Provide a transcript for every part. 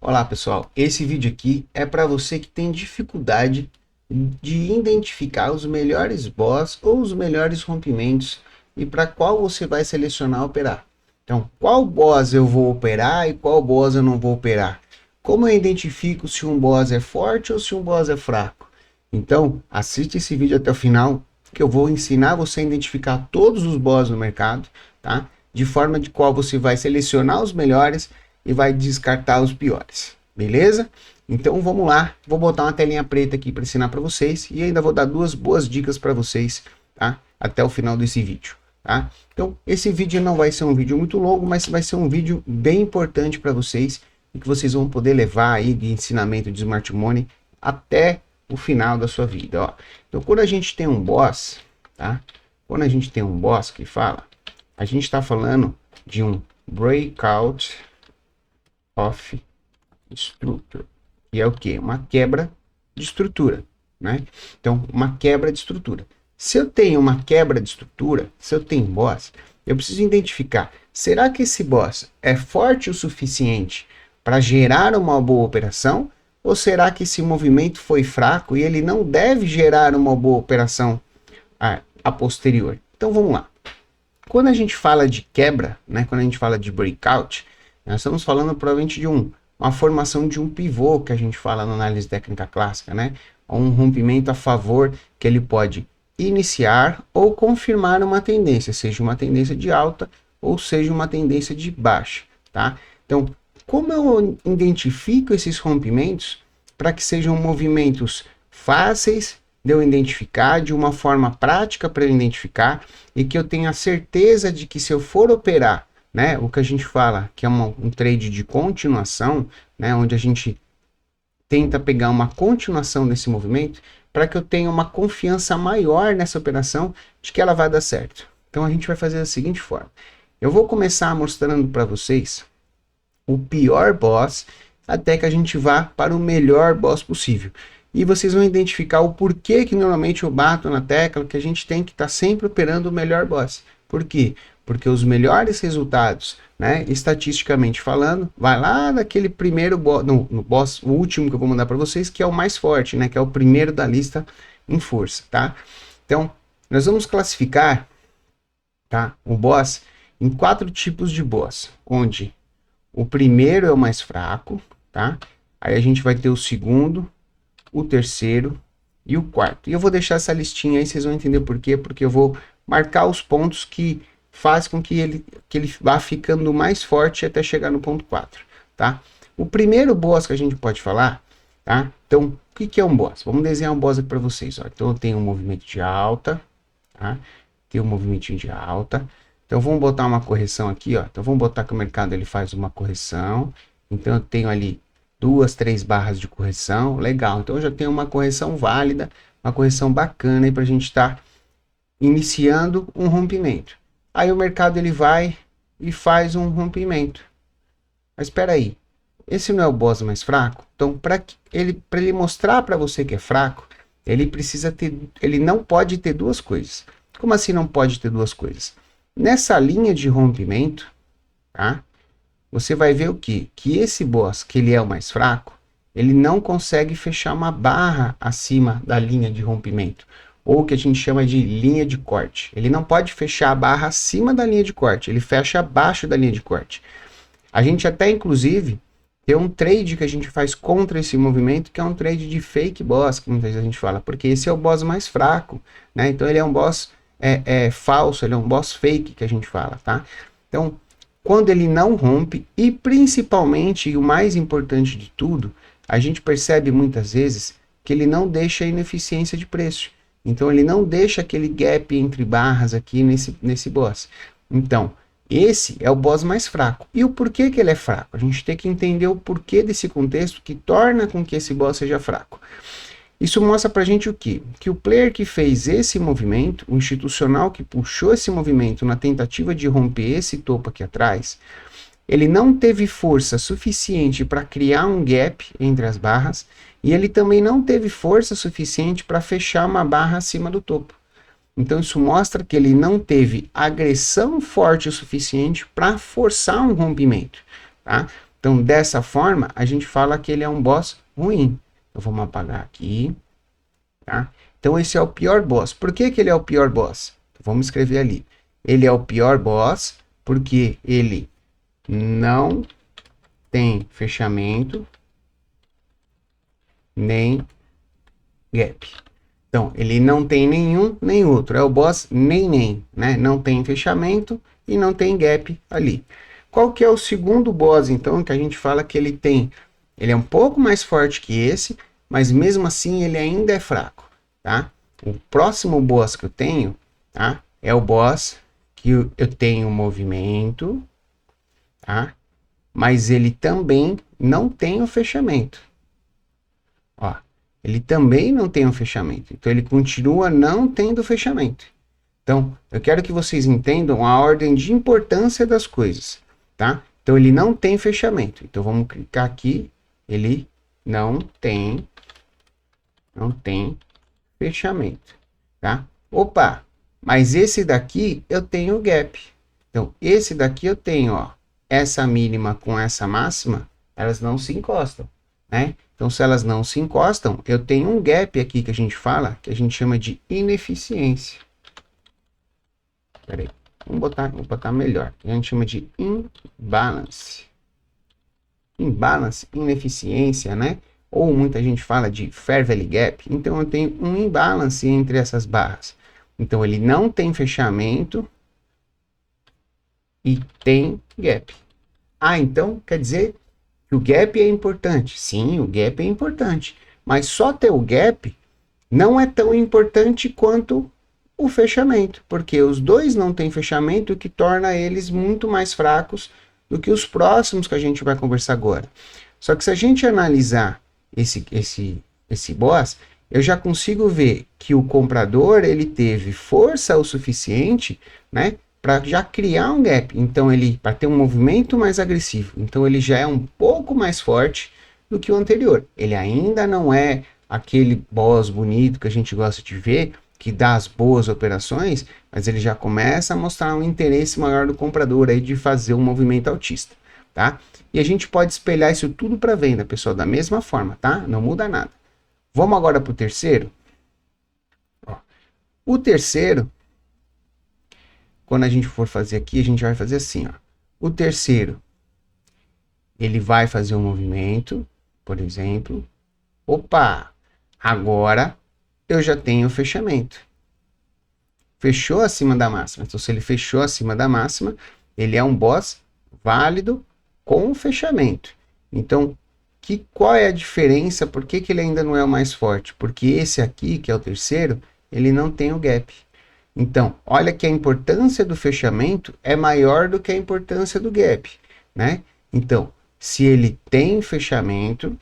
Olá pessoal, esse vídeo aqui é para você que tem dificuldade de identificar os melhores boss ou os melhores rompimentos e para qual você vai selecionar operar. Então, qual boss eu vou operar e qual boss eu não vou operar? Como eu identifico se um boss é forte ou se um boss é fraco? Então, assiste esse vídeo até o final que eu vou ensinar você a identificar todos os boss no mercado, tá? De forma de qual você vai selecionar os melhores e vai descartar os piores, beleza? Então vamos lá, vou botar uma telinha preta aqui para ensinar para vocês e ainda vou dar duas boas dicas para vocês, tá? Até o final desse vídeo, tá? Então esse vídeo não vai ser um vídeo muito longo, mas vai ser um vídeo bem importante para vocês e que vocês vão poder levar aí de ensinamento de Smart Money até o final da sua vida, ó. Então quando a gente tem um boss, tá? Quando a gente tem um boss que fala, a gente está falando de um breakout of structure, que é o que? Uma quebra de estrutura, né? Então, uma quebra de estrutura. Se eu tenho uma quebra de estrutura, se eu tenho boss, eu preciso identificar, será que esse boss é forte o suficiente para gerar uma boa operação? Ou será que esse movimento foi fraco e ele não deve gerar uma boa operação a posterior? Então, vamos lá. Quando a gente fala de quebra, né, quando a gente fala de breakout, nós estamos falando provavelmente de uma formação de um pivô, que a gente fala na análise técnica clássica, né? Um rompimento a favor que ele pode iniciar ou confirmar uma tendência, seja uma tendência de alta ou seja uma tendência de baixa, tá? Então, como eu identifico esses rompimentos para que sejam movimentos fáceis de eu identificar, de uma forma prática para eu identificar e que eu tenha certeza de que se eu for operar, né, o que a gente fala que é um trade de continuação, né, onde a gente tenta pegar uma continuação desse movimento para que eu tenha uma confiança maior nessa operação de que ela vai dar certo. Então a gente vai fazer da seguinte forma. Eu vou começar mostrando para vocês o pior boss até que a gente vá para o melhor boss possível. E vocês vão identificar o porquê que normalmente eu bato na tecla que a gente tem que estar sempre operando o melhor boss. Por quê? Porque os melhores resultados, né, estatisticamente falando, vai lá daquele primeiro boss, no boss, o último que eu vou mandar para vocês, que é o mais forte, né, que é o primeiro da lista em força, tá? Então, nós vamos classificar, tá, o boss em 4 tipos de boss, onde o primeiro é o mais fraco, tá? Aí a gente vai ter o segundo, o terceiro e o quarto. E eu vou deixar essa listinha aí, vocês vão entender por quê, porque eu vou marcar os pontos que faz com que ele vá ficando mais forte até chegar no ponto 4, tá? O primeiro boss que a gente pode falar, tá? Então, o que é um boss? Vamos desenhar um boss aqui para vocês, ó. Então, eu tenho um movimento de alta, tá? Tem um movimentinho de alta. Então, vamos botar uma correção aqui, ó. Então, vamos botar que o mercado ele faz uma correção. Então, eu tenho ali 2, 3 barras de correção, legal. Então, eu já tenho uma correção válida, uma correção bacana aí para a gente estar iniciando um rompimento. Aí o mercado ele vai e faz um rompimento. Mas espera aí, esse não é o boss mais fraco? Então, para ele mostrar para você que é fraco, ele não pode ter duas coisas. Como assim não pode ter duas coisas? Nessa linha de rompimento, tá? Você vai ver o quê? Que esse boss, que ele é o mais fraco, ele não consegue fechar uma barra acima da linha de rompimento, ou o que a gente chama de linha de corte. Ele não pode fechar a barra acima da linha de corte, ele fecha abaixo da linha de corte. A gente até, inclusive, tem um trade que a gente faz contra esse movimento, que é um trade de fake boss, que muitas vezes a gente fala, porque esse é o boss mais fraco, né? Então ele é um boss falso, ele é um boss fake que a gente fala, tá? Então, quando ele não rompe, e principalmente, e o mais importante de tudo, a gente percebe muitas vezes que ele não deixa ineficiência de preço. Então ele não deixa aquele gap entre barras aqui nesse boss. Então, esse é o boss mais fraco. E o porquê que ele é fraco? A gente tem que entender o porquê desse contexto que torna com que esse boss seja fraco. Isso mostra pra gente o quê? Que o player que fez esse movimento, o institucional que puxou esse movimento na tentativa de romper esse topo aqui atrás, ele não teve força suficiente para criar um gap entre as barras e ele também não teve força suficiente para fechar uma barra acima do topo. Então isso mostra que ele não teve agressão forte o suficiente para forçar um rompimento, tá? Então, dessa forma, a gente fala que ele é um boss ruim. Então, vamos apagar aqui, tá? Então, esse é o pior boss. Por que que ele é o pior boss? Então, vamos escrever ali. Ele é o pior boss porque ele não tem fechamento nem gap. Então, ele não tem nenhum nem outro. É o boss nem, né? Não tem fechamento e não tem gap ali. Qual que é o segundo boss, então, que a gente fala que ele tem? Ele é um pouco mais forte que esse, mas mesmo assim ele ainda é fraco, tá? O próximo boss que eu tenho, tá? É o boss que eu tenho movimento, tá? Mas ele também não tem o fechamento. Ó, ele também não tem um fechamento. Então, ele continua não tendo fechamento. Então, eu quero que vocês entendam a ordem de importância das coisas, tá? Então, ele não tem fechamento. Então, vamos clicar aqui. Ele não tem fechamento, tá? Opa, mas esse daqui eu tenho gap. Então, esse daqui eu tenho, ó, essa mínima com essa máxima, elas não se encostam, né? Então, se elas não se encostam, eu tenho um gap aqui que a gente fala, que a gente chama de ineficiência. Peraí, vamos botar melhor. A gente chama de imbalance. Imbalance, ineficiência, né? Ou muita gente fala de fair value gap. Então, eu tenho um imbalance entre essas barras. Então, ele não tem fechamento e tem gap. Ah, então quer dizer que o gap é importante. Sim, o gap é importante. Mas só ter o gap não é tão importante quanto o fechamento. Porque os dois não têm fechamento, o que torna eles muito mais fracos do que os próximos que a gente vai conversar agora. Só que se a gente analisar esse boss, eu já consigo ver que o comprador ele teve força o suficiente, né, para já criar um gap. Então ele para ter um movimento mais agressivo. Então ele já é um pouco mais forte do que o anterior. Ele ainda não é aquele boss bonito que a gente gosta de ver, que dá as boas operações, mas ele já começa a mostrar um interesse maior do comprador aí de fazer um movimento altista, tá? E a gente pode espelhar isso tudo para venda, pessoal, da mesma forma, tá? Não muda nada. Vamos agora para o terceiro. Ó, o terceiro, quando a gente for fazer aqui, a gente vai fazer assim, ó. O terceiro, ele vai fazer um movimento, por exemplo. Opa, agora eu já tenho o fechamento. Fechou acima da máxima. Então, se ele fechou acima da máxima, ele é um boss válido com fechamento. Então, qual é a diferença? Por que ele ainda não é o mais forte? Porque esse aqui, que é o terceiro, ele não tem o gap. Então, olha que a importância do fechamento é maior do que a importância do gap, né? Então, se ele tem fechamento,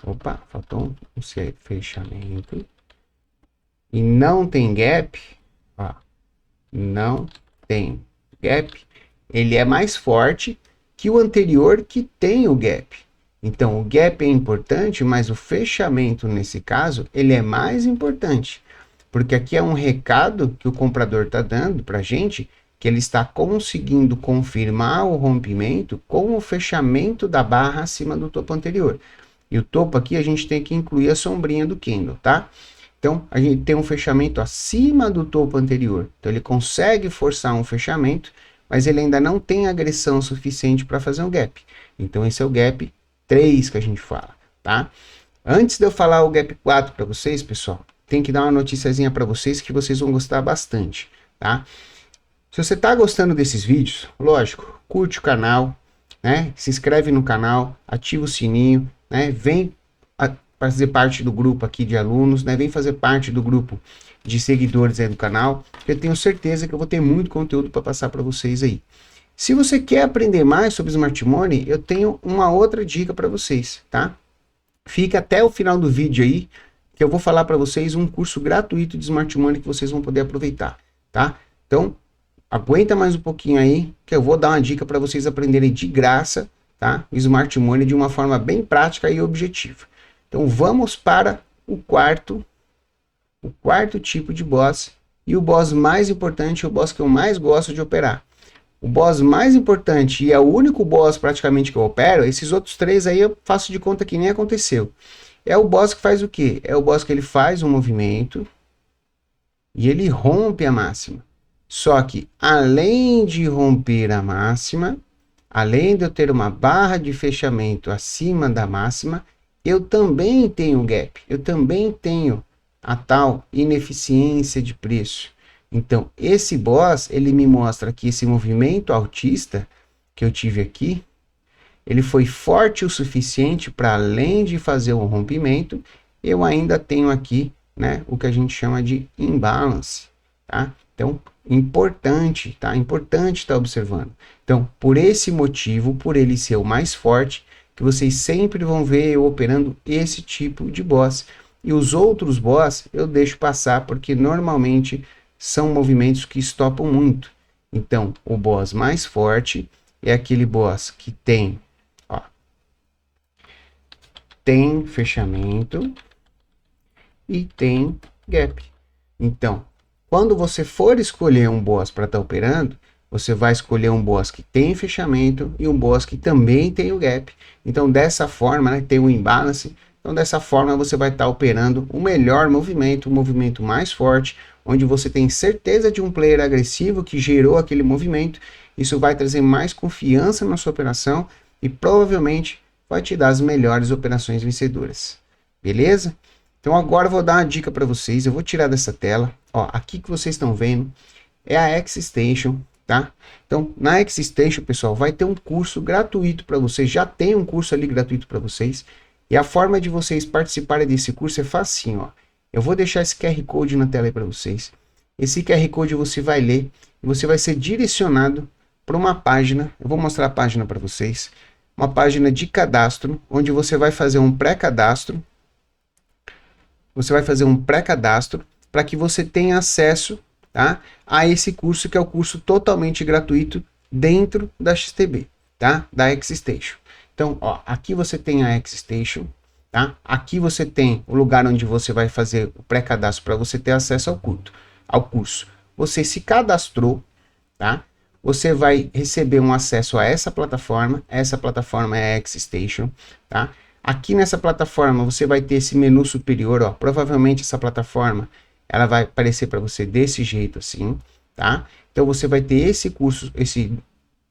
opa, faltou um fechamento, e não tem gap, ó, não tem gap, ele é mais forte que o anterior que tem o gap. Então, o gap é importante, mas o fechamento, nesse caso, ele é mais importante. Porque aqui é um recado que o comprador está dando para a gente, que ele está conseguindo confirmar o rompimento com o fechamento da barra acima do topo anterior. E o topo aqui a gente tem que incluir a sombrinha do candle, tá? Então, a gente tem um fechamento acima do topo anterior. Então, ele consegue forçar um fechamento, mas ele ainda não tem agressão suficiente para fazer um gap. Então, esse é o gap 3 que a gente fala, tá? Antes de eu falar o gap 4 para vocês, pessoal, tem que dar uma noticiazinha para vocês que vocês vão gostar bastante, tá? Se você está gostando desses vídeos, lógico, curte o canal, né? Se inscreve no canal, ativa o sininho, né? Vem fazer parte do grupo aqui de alunos, né? Vem fazer parte do grupo de seguidores aí do canal, que eu tenho certeza que eu vou ter muito conteúdo para passar para vocês aí. Se você quer aprender mais sobre Smart Money, eu tenho uma outra dica para vocês, tá? Fica até o final do vídeo aí, que eu vou falar para vocês um curso gratuito de Smart Money que vocês vão poder aproveitar, tá? Então, aguenta mais um pouquinho aí, que eu vou dar uma dica para vocês aprenderem de graça, tá? O Smart Money de uma forma bem prática e objetiva. Então, vamos para o quarto tipo de boss, e o boss mais importante, o boss que eu mais gosto de operar. o boss mais importante e é o único boss praticamente que eu opero, esses outros 3 aí eu faço de conta que nem aconteceu. É o boss que faz o quê? É o boss que ele faz um movimento e ele rompe a máxima. Só que, além de romper a máxima, além de eu ter uma barra de fechamento acima da máxima, eu também tenho gap, eu também tenho a tal ineficiência de preço. Então, esse boss, ele me mostra que esse movimento altista que eu tive aqui, ele foi forte o suficiente para, além de fazer um rompimento, eu ainda tenho aqui, né, o que a gente chama de imbalance, tá? Então, importante, tá? Importante estar observando. Então, por esse motivo, por ele ser o mais forte, que vocês sempre vão ver eu operando esse tipo de boss. E os outros boss eu deixo passar, porque normalmente são movimentos que estopam muito. Então, o boss mais forte é aquele boss que tem, ó, tem fechamento e tem gap. Então, quando você for escolher um boss para estar operando, você vai escolher um boss que tem fechamento e um boss que também tem o gap. Então, dessa forma, né, tem o imbalance. Então, dessa forma, você vai estar operando o melhor movimento, o movimento mais forte, onde você tem certeza de um player agressivo que gerou aquele movimento. Isso vai trazer mais confiança na sua operação e provavelmente vai te dar as melhores operações vencedoras. Beleza? Então agora eu vou dar uma dica para vocês, eu vou tirar dessa tela, ó, aqui que vocês estão vendo é a X-Station, tá? Então na X-Station, pessoal, vai ter um curso gratuito para vocês, já tem um curso ali gratuito para vocês, e a forma de vocês participarem desse curso é facinho, ó. Eu vou deixar esse QR Code na tela aí para vocês, esse QR Code você vai ler, e você vai ser direcionado para uma página, eu vou mostrar a página para vocês, uma página de cadastro, onde você vai fazer um pré-cadastro. Você vai fazer um pré-cadastro para que você tenha acesso, tá, a esse curso, que é o curso totalmente gratuito dentro da XTB, tá? Da X-Station. Então, ó, aqui você tem a X-Station, tá? Aqui você tem o lugar onde você vai fazer o pré-cadastro para você ter acesso ao curso. Você se cadastrou, tá? Você vai receber um acesso a essa plataforma é a X-Station, tá? Aqui nessa plataforma você vai ter esse menu superior, ó, provavelmente essa plataforma ela vai aparecer para você desse jeito assim, tá? Então você vai ter esse curso, esse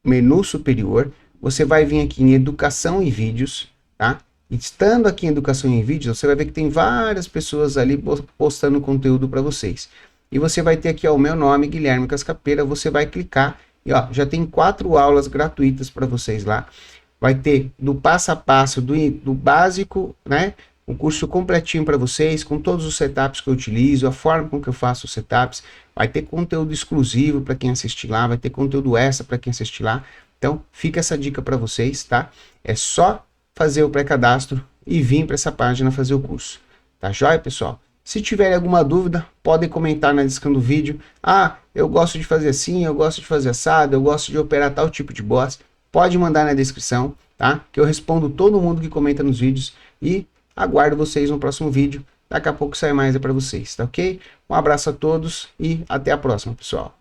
menu superior, você vai vir aqui em educação e vídeos, tá? E estando aqui em educação e vídeos, você vai ver que tem várias pessoas ali postando conteúdo para vocês. E você vai ter aqui, ó, o meu nome, Guilherme Cascapeira, você vai clicar e ó, já tem 4 aulas gratuitas para vocês lá. Vai ter do passo a passo, do básico, né? Um curso completinho para vocês, com todos os setups que eu utilizo, a forma com que eu faço os setups. Vai ter conteúdo exclusivo para quem assistir lá, vai ter conteúdo extra para quem assistir lá. Então, fica essa dica para vocês, tá? É só fazer o pré-cadastro e vir para essa página fazer o curso. Tá joia, pessoal? Se tiverem alguma dúvida, podem comentar na descrição do vídeo. Ah, eu gosto de fazer assim, eu gosto de fazer assado, eu gosto de operar tal tipo de boss. Pode mandar na descrição, tá? Que eu respondo todo mundo que comenta nos vídeos e aguardo vocês no próximo vídeo. Daqui a pouco sai mais para vocês, tá ok? Um abraço a todos e até a próxima, pessoal.